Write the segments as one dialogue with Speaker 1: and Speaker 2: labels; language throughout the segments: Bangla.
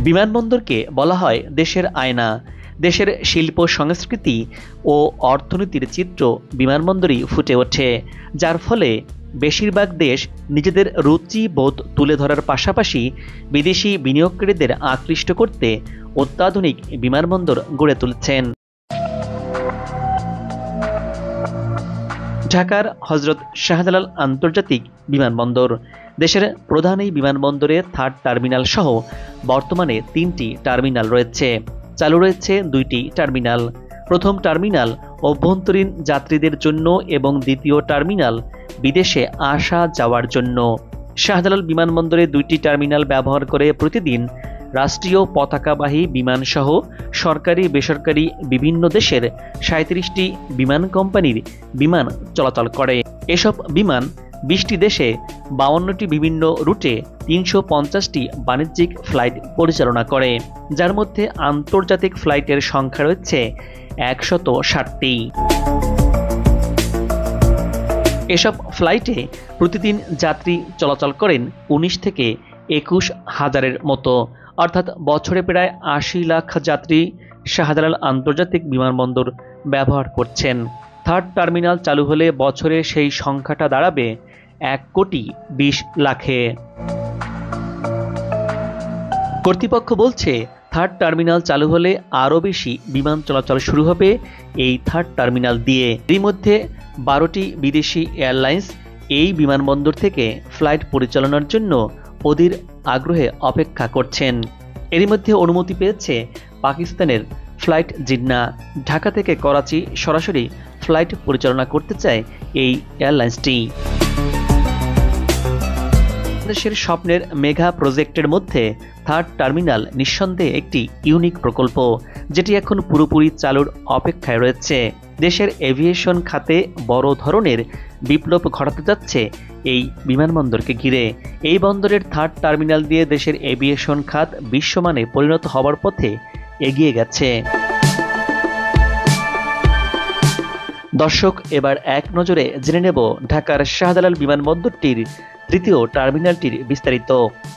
Speaker 1: বিমানবন্দরকে বলা হয় দেশের আয়না। দেশের শিল্প সংস্কৃতি ও অর্থনীতির চিত্র বিমানবন্দরই ফুটে ওঠে, যার ফলে বেশিরভাগ দেশ নিজেদের রুচিবোধ তুলে ধরার পাশাপাশি বিদেশি বিনিয়োগকারীদের আকৃষ্ট করতে অত্যাধুনিক বিমানবন্দর গড়ে তুলছেন। ঢাকার হযরত শাহজালাল আন্তর্জাতিক বিমানবন্দর দেশের প্রধান এই বিমানবন্দরে থার্ড টার্মিনাল সহ বর্তমানে 3টি টার্মিনাল রয়েছে। চালু রয়েছে 2টি টার্মিনাল। প্রথম টার্মিনাল অভ্যন্তরীণ যাত্রীদের জন্য এবং দ্বিতীয় টার্মিনাল বিদেশে আসা যাওয়ার জন্য। শাহজালাল বিমানবন্দরে 2টি টার্মিনাল ব্যবহার করে প্রতিদিন রাষ্ট্রীয় পতাকাবাহী বিমান সহ সরকারি বেসরকারি বিভিন্ন দেশের 37টি বিমান কোম্পানির বিমান চলাচল করে। এসব বিমান 20টি দেশে 52টি বিভিন্ন রুটে 350টি বাণিজ্যিক ফ্লাইট পরিচালনা করে, যার মধ্যে আন্তর্জাতিক ফ্লাইটের সংখ্যা রয়েছে 160টি। এসব ফ্লাইটে প্রতিদিন যাত্রী চলাচল করেন 19 থেকে 21 হাজারের মতো, অর্থাৎ বছরে প্রায় 80 লাখ যাত্রী শাহজালাল আন্তর্জাতিক বিমানবন্দর ব্যবহার করছেন। থার্ড টার্মিনাল চালু হলে বছরে সেই সংখ্যাটা দাঁড়াবে 1,20,00,000-এ। কর্তৃপক্ষ বলছে থার্ড টার্মিনাল চালু হলে আরও বেশি বিমান চলাচল শুরু হবে এই থার্ড টার্মিনাল দিয়ে। এর মধ্যে 12টি বিদেশি এয়ারলাইন্স এই বিমানবন্দর থেকে ফ্লাইট পরিচালনার জন্য অধীর আগ্রহে অপেক্ষা করছেন। এর মধ্যে অনুমতি পেয়েছে পাকিস্তানের ফ্লাইট জিন্না। ঢাকা থেকে করাচি সরাসরি ফ্লাইট পরিচালনা করতে চায় এই এয়ারলাইন্সটি। দেশের স্বপ্নের মেগা প্রজেক্টের মধ্যে থার্ড টার্মিনাল নিঃসন্দেহে একটি ইউনিক প্রকল্প, যেটি এখন পুরোপুরি চালুর অপেক্ষায় রয়েছে। দেশের এভিয়েশন খাতে বড় ধরনের বিপ্লব ঘটাতে যাচ্ছে এই বিমানবন্দরকে ঘিরে। এই বন্দরের থার্ড টার্মিনাল দিয়ে দেশের এভিয়েশন খাত বিশ্বমানে পরিণত হওয়ার পথে এগিয়ে গেছে। দর্শক, এবার এক নজরে জেনে নেব ঢাকার শাহজালাল বিমানবন্দরটির তৃতীয় টার্মিনালটির বিস্তারিত।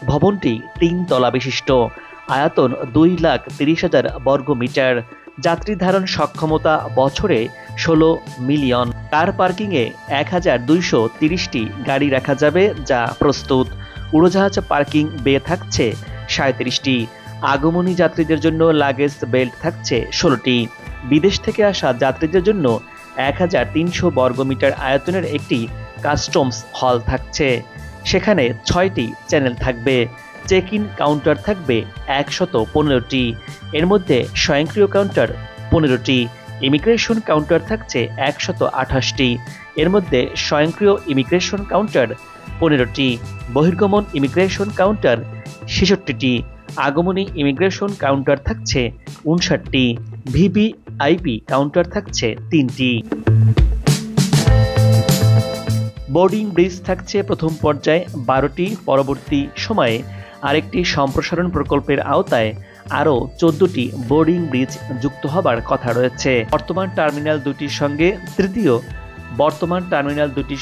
Speaker 1: ভবনটি 3 তলা বিশিষ্ট, আয়তন 2,30,000 বর্গমিটার, যাত্রী ধারণ সক্ষমতা বছরে 16 মিলিয়ন। কার পার্কিংয়ে 1230টি গাড়ি রাখা যাবে, যা প্রস্তুত। উড়োজাহাজ পার্কিং বে থাকছে 37টি। আগমনী যাত্রীদের জন্য লাগেজ বেল্ট থাকছে 16টি। বিদেশ থেকে আসা যাত্রীদের জন্য 1300 বর্গমিটার আয়তনের একটি কাস্টমস হল থাকছে। সেখানে 6টি চ্যানেল থাকবে। চেক ইন কাউন্টার থাকবে 115টি। এর মধ্যে স্বয়ংক্রিয় কাউন্টার 15টি। ইমিগ্রেশন কাউন্টার থাকছে 128টি। এর মধ্যে স্বয়ংক্রিয় ইমিগ্রেশন কাউন্টার 15টি। বহির্গমন ইমিগ্রেশন কাউন্টার 66টি। আগমনী ইমিগ্রেশন কাউন্টার থাকছে 59টি। ভিভিআইপি কাউন্টার থাকছে 3টি। বোর্ডিং ব্রিজ থাকছে প্রথম পর্যায়ে 12টি। পরবর্তী সময়ে আরেকটি সম্প্রসারণ প্রকল্পের আওতায় আরও 14টি বোর্ডিং ব্রিজ যুক্ত হবার কথা রয়েছে। বর্তমান টার্মিনাল দুটির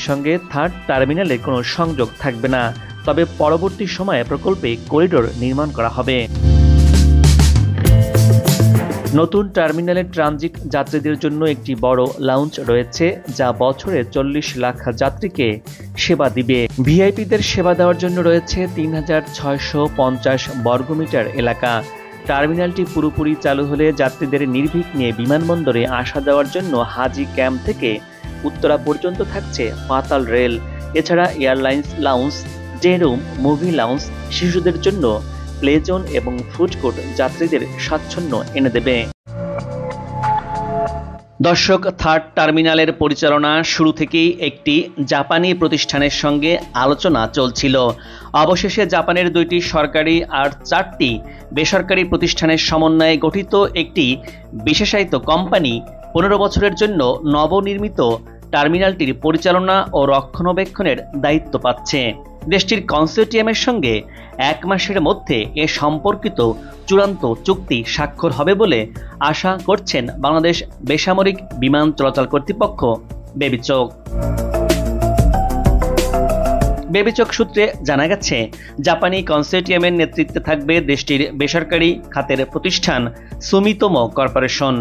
Speaker 1: সঙ্গে থার্ড টার্মিনালের কোনো সংযোগ থাকবে না, তবে পরবর্তী সময়ে প্রকল্পে করিডোর নির্মাণ করা হবে। নতুন টার্মিনালে ট্রানজিট যাত্রীদের জন্য একটি বড় লাউঞ্জ রয়েছে, যা বছরে 40 লাখ যাত্রীকে সেবা দিবে। ভিআইপিদের সেবা দেওয়ার জন্য রয়েছে 3650 বর্গমিটার এলাকা। টার্মিনালটি পুরোপুরি চালু হলে যাত্রীদের নির্বিঘ্নে বিমানবন্দরে আসা যাওয়ার জন্য হাজি ক্যাম্প থেকে উত্তরা পর্যন্ত থাকছে পাতাল রেল। এছাড়া airlines lounge, day room, movie lounge, শিশুদের জন্য প্লে জোন এবং ফুড কোর্ট যাত্রীদের স্বাচ্ছন্দ্য এনে দেবে। দর্শক, থার্ড টার্মিনালের পরিচালনা শুরু থেকেই একটি জাপানি প্রতিষ্ঠানের সঙ্গে আলোচনা চলছিল। অবশেষে জাপানের 2টি সরকারি আর 4টি বেসরকারি প্রতিষ্ঠানের সমন্বয়ে গঠিত একটি বিশেষায়িত কোম্পানি 15 বছরের জন্য নবনির্মিত টার্মিনালটির পরিচালনা ও রক্ষণাবেক্ষণের দায়িত্ব পাচ্ছে। দেশটির কনসোর্টিয়ামের সঙ্গে 1 মাসের মধ্যে এ সম্পর্কিত চূড়ান্ত চুক্তি স্বাক্ষর হবে বলে আশা করছেন বাংলাদেশ বেসামরিক বিমান চলাচল কর্তৃপক্ষ বেবিচক। বেবিচক সূত্রে জানা গেছে, জাপানি কনসোর্টিয়ামের নেতৃত্বে থাকবে দেশটির বেসরকারি খাতের প্রতিষ্ঠান সুমিতোমো কর্পোরেশন।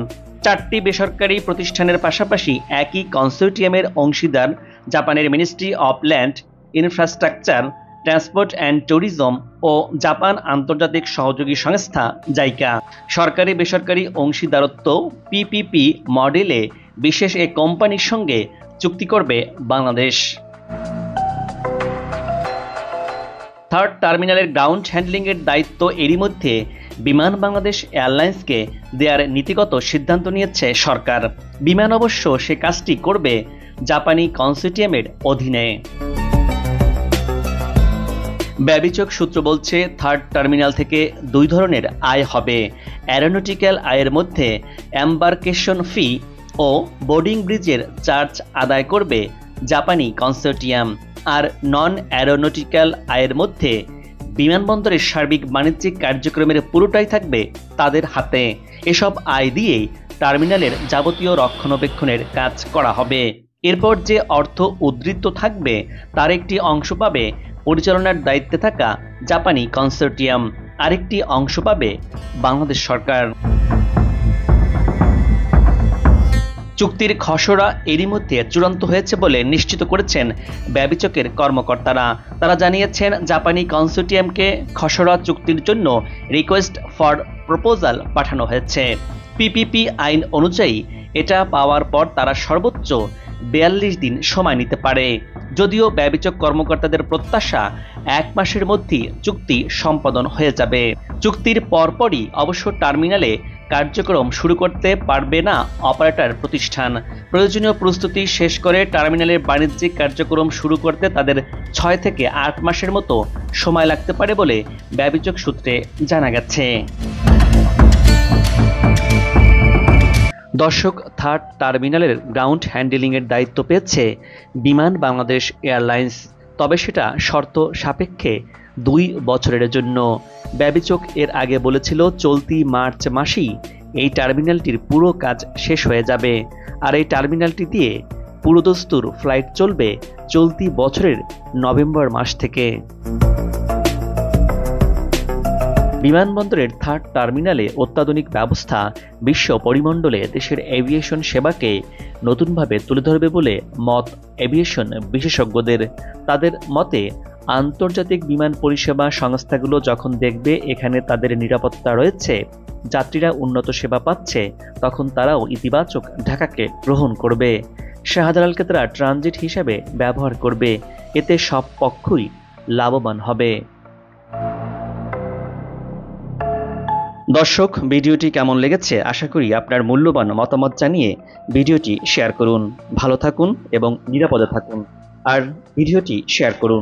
Speaker 1: 4টি বেসরকারি প্রতিষ্ঠানের পাশাপাশি একই কনসোর্টিয়ামের অংশীদার জাপানের ministry of land, infrastructure, transport and tourism ও জাপান আন্তর্জাতিক সহযোগী সংস্থা জাইকা। সরকারি বেসরকারি অংশীদারত্ব পিপিপি মডেলে বিশেষ এ কোম্পানির সঙ্গে চুক্তি করবে বাংলাদেশ। থার্ড টার্মিনালের গ্রাউন্ড হ্যান্ডলিংয়ের দায়িত্ব এরই মধ্যে বিমান বাংলাদেশ এয়ারলাইন্সকে দেওয়ার নীতিগত সিদ্ধান্ত নিয়েছে সরকার। বিমান অবশ্য সে কাজটি করবে জাপানি কনসোর্টিয়ামের অধীনে। বেবিচক সূত্র বলছে, থার্ড টার্মিনাল থেকে 2 ধরনের আয় হবে। অ্যারোনটিক্যাল আয়ের মধ্যে এম্বার্কেশন ফি ও বোর্ডিং ব্রিজের চার্জ আদায় করবে জাপানি কনসোর্টিয়াম, আর নন অ্যারোনটিক্যাল আয়ের মধ্যে বিমানবন্দরের সার্বিক বাণিজ্যিক কার্যক্রমের পুরোটাই থাকবে তাদের হাতে। এসব আয় দিয়েই টার্মিনালের যাবতীয় রক্ষণাবেক্ষণের কাজ করা হবে। এরপর যে অর্থ উদ্ধৃত থাকবে তার একটি অংশ পাবে পরিচালনার দায়িত্বে থাকা জাপানি কনসোর্টিয়াম, আরেকটি অংশ পাবে বাংলাদেশ সরকার। চুক্তির খসড়া এরই মধ্যে চূড়ান্ত হয়েছে বলে নিশ্চিত করেছেন বেবিচকের কর্মকর্তারা। তারা জানিয়েছেন, জাপানি কনসোর্টিয়ামকে খসড়া চুক্তির জন্য রিকোয়েস্ট ফর প্রপোজাল পাঠানো হয়েছে। পিপিপি আইন অনুযায়ী এটা পাওয়ার পর তারা সর্বোচ্চ 42 দিন সময় নিতে পারে। যদিও বেবিচক কর্মকর্তাদের প্রত্যাশা 1 মাসের মধ্যেই চুক্তি সম্পাদন হয়ে যাবে। চুক্তির পরপরই অবশ্য টার্মিনালে কার্যক্রম শুরু করতে পারবে না অপারেটর প্রতিষ্ঠান। প্রয়োজনীয় প্রস্তুতি শেষ করে টার্মিনালের বাণিজ্যিক কার্যক্রম শুরু করতে তাদের 6 থেকে 8 মাসের মতো সময় লাগতে পারে বলে বেবিচক সূত্রে জানা গেছে। দর্শক, থার্ড টার্মিনালের গ্রাউন্ড হ্যান্ডলিংয়ের দায়িত্ব পেয়েছে বিমান বাংলাদেশ এয়ারলাইন্স, তবে সেটা শর্ত সাপেক্ষে 2 বছরের জন্য। বেবিচক এর আগে বলেছিল চলতি মার্চ মাসেই এই টার্মিনালটির পুরো কাজ শেষ হয়ে যাবে, আর এই টার্মিনালটি দিয়ে পুরোদস্তুর ফ্লাইট চলবে চলতি বছরের নভেম্বর মাস থেকে। বিমানবন্দরের থার্ড টার্মিনালে অত্যাধুনিক ব্যবস্থা বিশ্ব পরিমণ্ডলে দেশের এভিয়েশন সেবাকে নতুনভাবে তুলে ধরবে বলে মত এভিয়েশন বিশেষজ্ঞদের। তাদের মতে, আন্তর্জাতিক বিমান পরিষেবা সংস্থাগুলো যখন দেখবে এখানে তাদের নিরাপত্তা রয়েছে, যাত্রীরা উন্নত সেবা পাচ্ছে, তখন তারাও ইতিবাচক ঢাকাকে গ্রহণ করবে। শাহজালালকে তারা ট্রানজিট হিসেবে ব্যবহার করবে। এতে সব পক্ষই লাভবান হবে। দর্শক, ভিডিওটি কেমন লেগেছে আশা করি আপনার মূল্যবান মতামত জানিয়ে ভিডিওটি শেয়ার করুন। ভালো থাকুন এবং নিরাপদে থাকুন, আর ভিডিওটি শেয়ার করুন।